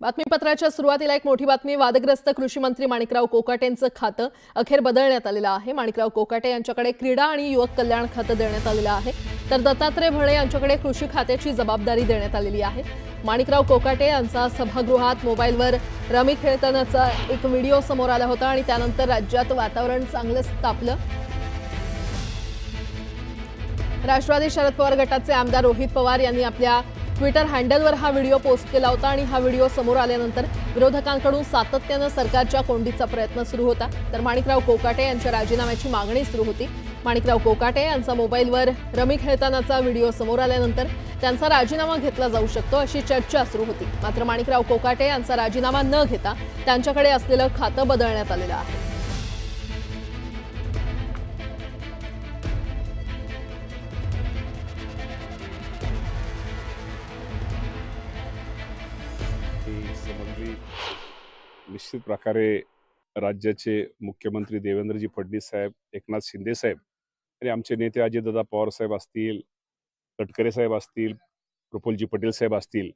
बातमीपत्राच्या सुरुवातीला एक मोठी बातमी। वादग्रस्त कृषी मंत्री माणिकराव कोकाटेंचं खातं अखेर बदलण्यात आलेलं आहे। माणिकराव कोकाटे यांच्याकडे क्रीडा आणि युवक कल्याण खातं देण्यात आलेलं आहे, तर दत्तात्रय भरणे यांच्याकडे कृषी खात्याची जबाबदारी देण्यात आलेली आहे। माणिकराव कोकाटे यांचा सभागृहात मोबाईलवर रमी खेळतानाचा एक व्हिडिओ समोर आला होता आणि त्यानंतर राज्यात वातावरण चांगलंच तापलं। राष्ट्रवादी शरद पवार गटाचे आमदार रोहित पवार यांनी आपल्या ट्विटर हँडलवर हा व्हिडिओ पोस्ट केला होता आणि हा व्हिडिओ समोर आल्यानंतर विरोधकांकडून सातत्याने सरकारच्या कोंडीचा प्रयत्न सुरू होता, तर माणिकराव कोकाटे यांच्या राजीनाम्याची मागणी सुरू होती। माणिकराव कोकाटे यांचा मोबाईलवर रमी खेळतानाचा व्हिडिओ समोर आल्यानंतर त्यांचा राजीनामा घेतला जाऊ शकतो अशी चर्चा सुरू होती। मात्र माणिकराव कोकाटे यांचा राजीनामा न घेता त्यांच्याकडे असलेलं खातं बदलण्यात आलेलं आहे। निश्चित प्रकारे राज्याचे मुख्यमंत्री देवेंद्रजी फडणवीस साहेब, एकनाथ शिंदे साहेब आणि आमचे नेते अजितदादा पवार साहेब असतील, तटकरे साहेब असतील, प्रफुल्लजी पटेल साहेब असतील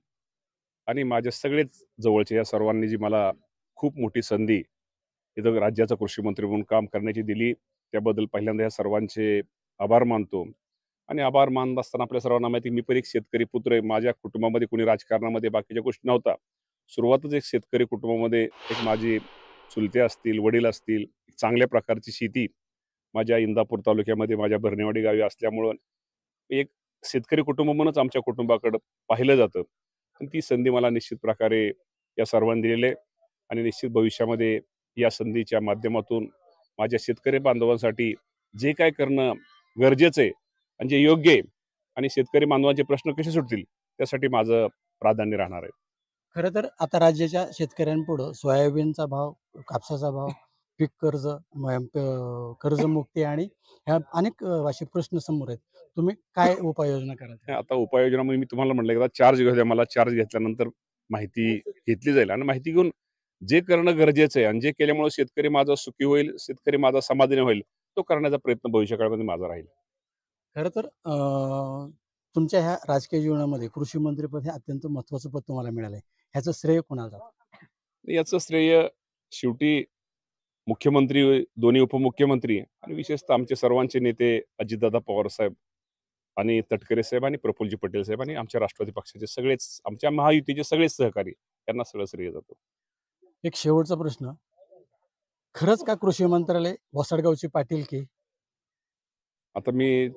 आणि माझ्या सगळेच जवळचे या सर्वांनी जी मला खूप मोठी संधी इथं राज्याचा कृषी मंत्री म्हणून काम करण्याची दिली, त्याबद्दल पहिल्यांदा या सर्वांचे आभार मानतो। आणि आभार मानत असताना आपल्या सर्वांना माहिती, मी पण एक शेतकरी पुत्र आहे। माझ्या कुटुंबामध्ये कोणी राजकारणामध्ये बाकीच्या गोष्टी नव्हता। सुरुवातच एक शेतकरी कुटुंबामध्ये एक माझी चुलते असतील, वडील असतील, चांगल्या प्रकारची शेती माझ्या इंदापूर तालुक्यामध्ये माझ्या भरणेवाडी गावी असल्यामुळं एक शेतकरी कुटुंब म्हणूनच आमच्या कुटुंबाकडे पाहिलं जातं। आणि ती संधी मला निश्चित प्रकारे या सर्वांनी दिलेली आहे आणि निश्चित भविष्यामध्ये या संधीच्या माध्यमातून माझ्या शेतकरी बांधवांसाठी जे काय करणं गरजेचं आहे आणि जे योग्य आहे आणि शेतकरी बांधवांचे प्रश्न कसे सुटतील त्यासाठी माझं प्राधान्य राहणार आहे। खरं तर आता राज्याच्या शेतकऱ्यांपुढे सोयाबीनचा भाव, कापसाचा भाव, पीक कर्ज, कर्जमुक्ती आणि ह्या अनेक असे प्रश्न समोर आहेत। तुम्ही काय उपाययोजना कराल? आता उपाययोजना म्हणजे मी तुम्हाला म्हटलं एकदा चार्ज घेऊ द्या, मला चार्ज घेतल्यानंतर माहिती घेतली जाईल आणि माहिती घेऊन जे करणं गरजेचं आहे आणि जे केल्यामुळे शेतकरी माझा सुखी होईल, शेतकरी माझा समाधानी होईल, तो करण्याचा प्रयत्न भविष्यकाळामध्ये माझा राहील। खरं तर तुमच्या ह्या राजकीय जीवनामध्ये कृषी मंत्रीपद हे अत्यंत महत्त्वाचं पद तुम्हाला मिळालंय, ह्याचं श्रेय कोणाला जातं? याचं श्रेय शेवटी मुख्यमंत्री, दोन्ही उपमुख्यमंत्री आणि विशेषतः आमचे सर्वांचे नेते अजितदादा पवार साहेब आणि तटकरे साहेब आणि प्रफुल्लजी पटेल साहेब आणि आमच्या राष्ट्रवादी पक्षाचे सगळेच, आमच्या महायुतीचे सगळेच सहकारी, यांना सगळं श्रेय जातो। एक शेवटचा प्रश्न, खरंच का कृषी मंत्रालय वसाडगावची पाटील की? आता मी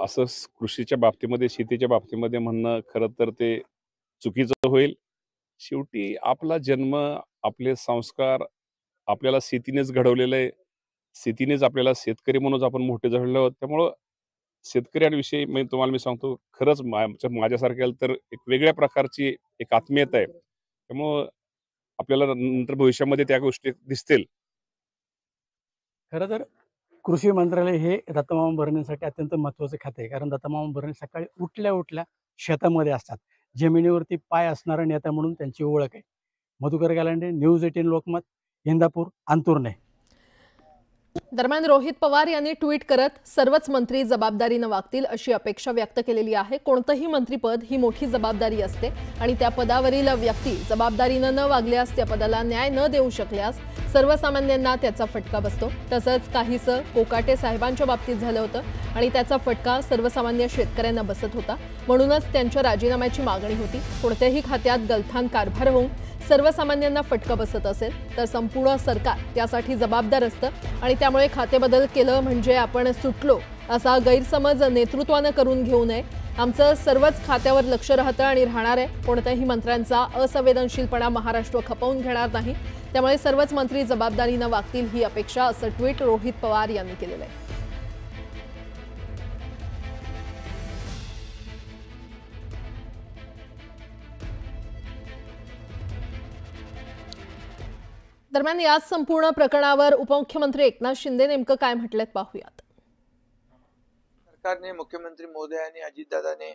असं कृषीच्या बाबतीमध्ये, शेतीच्या बाबतीमध्ये म्हणणं खरं तर ते चुकीचं होईल। शेवटी आपला जन्म, आपले संस्कार आपल्याला शेतीनेच घडवलेलं आहे, शेतीनेच आपल्याला शेतकरी म्हणून आपण मोठे झालेलो आहोत। त्यामुळं शेतकऱ्यांविषयी तुम्हाला मी सांगतो, खरंच माझ्यासारख्याला तर एक वेगळ्या प्रकारची एक आत्मीयता आहे। त्यामुळं आपल्याला नंतर भविष्यामध्ये त्या गोष्टी दिसतील। खरं तर कृषी मंत्रालय हे दत्तमामा भरणेसाठी अत्यंत महत्त्वाचं खातं आहे, कारण दत्तमामा भरणे सकाळी उठल्या उठल्या शेतामध्ये असतात। जमिनीवरती पाय असणारा नेता म्हणून त्यांची ओळख आहे। मधुकर गालांडे, न्यूज 18 लोकमत, इंदापूर, अंतुर्णे। दरम्यान रोहित पवार यांनी ट्विट करत सर्वच मंत्री जबाबदारीने वागतील अशी अपेक्षा व्यक्त केलेली आहे। कोणतंही मंत्रीपद ही मोठी जबाबदारी असते आणि त्या पदावरील व्यक्ती जबाबदारीने न वागल्यास, त्या पदाला न्याय न देऊ शकल्यास सर्वसामान्यांना त्याचा फटका बसतो। तसंच काहीसं कोकाटे साहेबांच्या बाबतीत झालं होतं आणि त्याचा फटका सर्वसामान्य शेतकऱ्यांना बसत होता, म्हणूनच त्यांच्या राजीनाम्याची मागणी होती। कोणत्याही खात्यात गलथान कारभार होऊन सर्वसामान्यांना फटका बसत असेल तर संपूर्ण सरकार त्यासाठी जबाबदार असतं आणि त्यामुळे खातेबदल केलं म्हणजे आपण सुटलो असा गैरसमज नेतृत्वानं करून घेऊ नये। आमचं सर्वच खात्यावर लक्ष राहतं आणि राहणार आहे। कोणत्याही मंत्र्यांचा असंवेदनशीलपणा महाराष्ट्र खपवून घेणार नाही, त्यामुळे सर्वच मंत्री जबाबदारीनं वागतील ही अपेक्षा, असं ट्विट रोहित पवार यांनी केलेलं आहे। दरम्यान या संपूर्ण प्रकरणावर उपमुख्यमंत्री एकनाथ शिंदे नेमकं काय म्हटलेत पाहूयात। सरकारने, मुख्यमंत्री महोदयांनी, अजितदादाने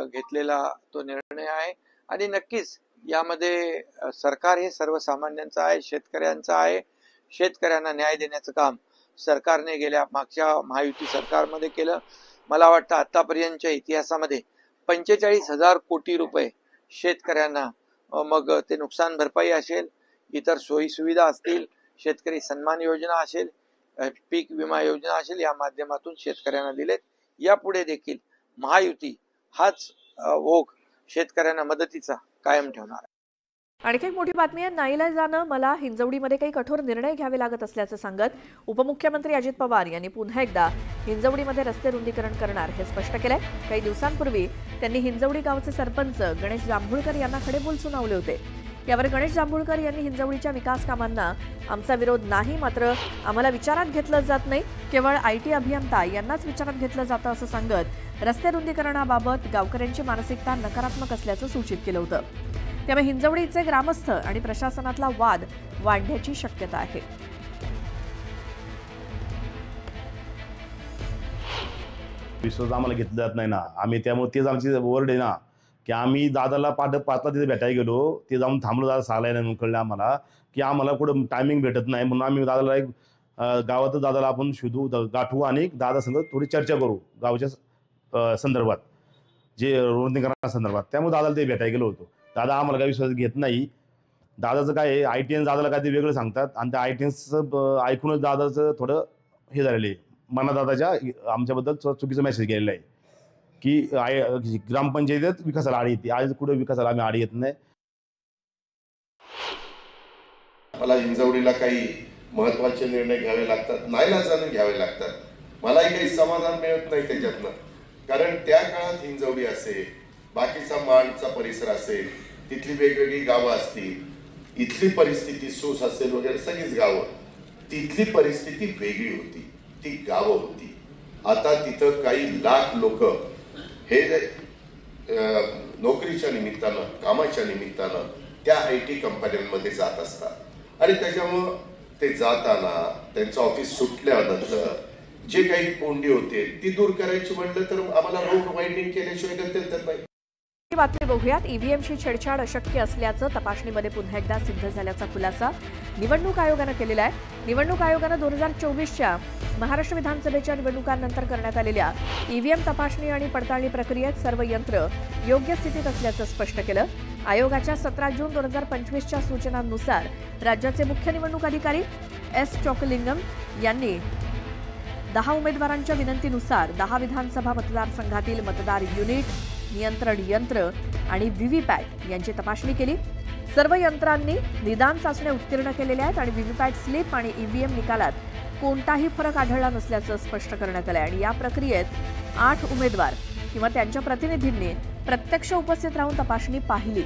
घेतलेला तो निर्णय आहे आणि नक्कीच यामध्ये सरकार हे सर्वसामान्यांचं आहे, शेतकऱ्यांचं आहे। शेतकऱ्यांना न्याय देण्याचं काम सरकारने गेल्या मागच्या महायुती सरकारमध्ये केलं। मला वाटतं आतापर्यंतच्या इतिहासामध्ये 45,000 कोटी रुपये शेतकऱ्यांना मग ते नुकसान भरपाई असेल, इतर सोयी सुविधा असतील, शेतकरी सन्मान योजना असेल, पीक विमा योजना असेल, या माध्यमातून शेतकऱ्यांना दिलेत. यापुढे देखील महायुती हाच ओघ शेतकऱ्यांना मदतीचा कायम ठेवणार आहे. आणखी एक मोठी बातमी आहे. नाईलाजानं मला हिंजवडीमध्ये काही कठोर निर्णय घ्यावे लागत असल्याचं सांगत उपमुख्यमंत्री अजित पवार यांनी पुन्हा एकदा हिंजवडीमध्ये रस्ते रुंदीकरण करणार हे स्पष्ट केलंय. काही दिवसांपूर्वी त्यांनी हिंजवडी गावचे सरपंच गणेश जांभूळकर यांना खडेबोल सुनावले होते. यावर गणेश जांभूळकर यांनी हिंजवडीच्या विकास कामांना आमचा विरोध नाही, मात्र आम्हाला विचारात घेतलं जात नाही, केवळ IT अभियंता यांनाच विचारात घेतलं जातं असं सांगत रस्ते रुंदीकरणाबाबत गावकऱ्यांची मानसिकता नकारात्मक असल्याचं सूचित केलं होतं. त्यामुळे हिंजवडीचे ग्रामस्थ आणि प्रशासनातला वाद वाढण्याची शक्यता आहे. विश्वास आम्हाला घेतलं जात नाही ना, आम्ही त्यामुळे तेच आमची वर्ड आहे ना की आम्ही दादाला पाचला तिथे भेटायला गेलो, ते जाऊन थांबलो, दादा सांगायला नाही म्हणून कळलं आम्हाला की आम्हाला कुठं टायमिंग भेटत नाही, म्हणून आम्ही दादाला एक गावातच दादाला आपण शोधू, गाठवू आणि दादासंग थोडी चर्चा करू गावच्या संदर्भात, जे रुंदीकरणासंदर्भात. त्यामुळे दादाला ते भेटायला गेलो होतो. दादा आम्हाला काही विश्वास घेत नाही. दादाचं काय आहे, ITN दादाला काय ते वेगळं सांगतात आणि त्या ITNचं ऐकूनच दादाचं थोडं हे झालेलं आहे, मनादादाच्या आमच्याबद्दल चुकीचा मेसेज गेलेला आहे की ग्रामपंचायतीत विकासाला आडी येते. आज कुठे विकासाला आम्ही आडी येत नाही. मला हिंजवडीला काही महत्त्वाचे निर्णय घ्यावे लागतात, नाईलाजाने घ्यावे लागतात. मलाही काही समाधान मिळत नाही त्याच्यातनं, कारण त्या काळात हिंजवडी असेल, बाकीचा माणचा परिसर असेल, तिथली वेगवेगळी गावं असतील, इथली परिस्थिती सूस असेल वगैरे, सगळीच गावं, तिथली परिस्थिती वेगळी होती, ती गावं होती. आता तिथं काही लाख लोक हे नोकरीच्या निमित्तानं, कामाच्या निमित्तानं त्या IT कंपन्यांमध्ये जात असतात आणि त्याच्यामुळं ते जाताना त्यांचं ऑफिस सुटल्यानंतर जे काही कोंडी होते ती दूर करायची म्हटलं तर आम्हाला रोड वाइंडिंग केल्याशिवाय गत्यंतर नाही. बातमी बघूयात. EVMशी छेडछाड अशक्य असल्याचं तपासणीमध्ये पुन्हा एकदा सिद्ध झाल्याचा खुलासा निवडणूक आयोगानं केलेला आहे. निवडणूक आयोगानं 2024च्या महाराष्ट्र विधानसभेच्या निवडणुकांनंतर करण्यात आलेल्या EVM तपासणी आणि पडताळणी प्रक्रियेत सर्व यंत्र योग्य स्थितीत असल्याचं स्पष्ट केलं. आयोगाच्या 17 जून 2025च्या सूचनांनुसार राज्याचे मुख्य निवडणूक अधिकारी S. चोकलिंगम यांनी 10 उमेदवारांच्या विनंतीनुसार 10 विधानसभा मतदारसंघातील मतदार युनिट, नियंत्रण यंत्र आणि VVPAT यांची तपासणी केली. सर्व यंत्रांनी निदान चाचण्या उत्तीर्ण केलेल्या आहेत आणि VVPAT स्लिप आणि EVM निकालात कोणताही फरक आढळला नसल्याचं स्पष्ट करण्यात आलं आहे. आणि या प्रक्रियेत 8 उमेदवार किंवा त्यांच्या प्रतिनिधींनी प्रत्यक्ष उपस्थित राहून तपासणी पाहिली.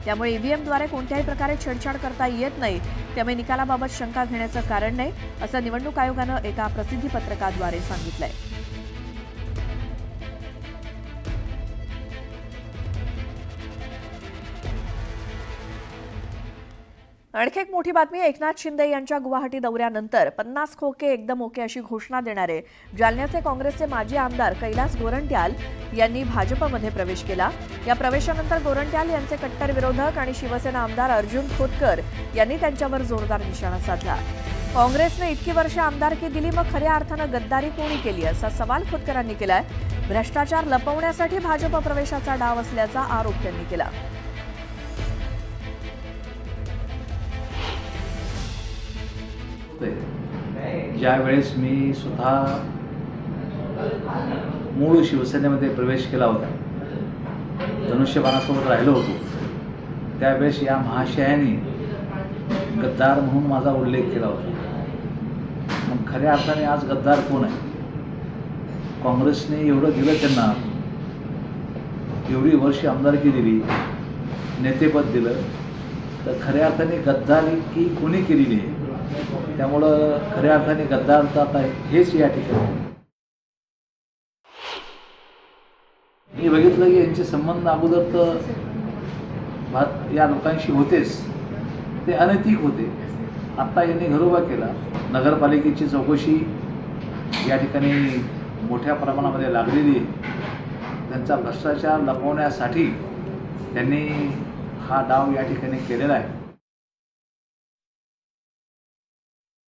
त्यामुळे EVMद्वारे कोणत्याही प्रकारे छेडछाड करता येत नाही, त्यामुळे निकालाबाबत शंका घेण्याचं कारण नाही, असं निवडणूक आयोगानं एका प्रसिद्धी पत्रकाद्वारे सांगितलंय. आणखी एक मोठी बातमी. एकनाथ शिंदे यांच्या गुवाहाटी दौऱ्यानंतर 50 खोके एकदम ओके अशी घोषणा देणारे जालन्याचे काँग्रेसचे माजी आमदार कैलास गोरंट्याल यांनी भाजपमध्ये प्रवेश केला. या प्रवेशानंतर गोरंट्याल यांचे कट्टर विरोधक आणि शिवसेना आमदार अर्जुन खोतकर यांनी त्यांच्यावर जोरदार निशाणा साधला. काँग्रेसने इतकी वर्ष आमदारकी दिली, मग खऱ्या अर्थानं गद्दारी कोणी केली असा सवाल खोतकरांनी केलाय. भ्रष्टाचार लपवण्यासाठी भाजप प्रवेशाचा डाव असल्याचा आरोप त्यांनी केला. ज्या वेळेस मी स्वतः मूळ शिवसेनेमध्ये प्रवेश केला होता, धनुष्यबाणासोबत राहिलो होतो, त्यावेळेस या महाशयाने गद्दार म्हणून माझा उल्लेख केला होता. मग खऱ्या अर्थाने आज गद्दार कोण आहे? काँग्रेसने एवढं दिलं त्यांना, एवढी वर्षी आमदारकी दिली, नेतेपद दिलं, तर खऱ्या अर्थाने गद्दारी की कोणी केलेली आहे? त्यामुळं खऱ्या अर्थाने गद्दार तर आता हेच या ठिकाणी. मी बघितलं की यांचे संबंध अगोदर तर या लोकांशी होतेच, ते अनैतिक होते. आत्ता यांनी घरोबा केला. नगरपालिकेची चौकशी या ठिकाणी मोठ्या प्रमाणामध्ये लागलेली आहे. त्यांचा भ्रष्टाचार लपवण्यासाठी त्यांनी हा डाव या ठिकाणी केलेला आहे.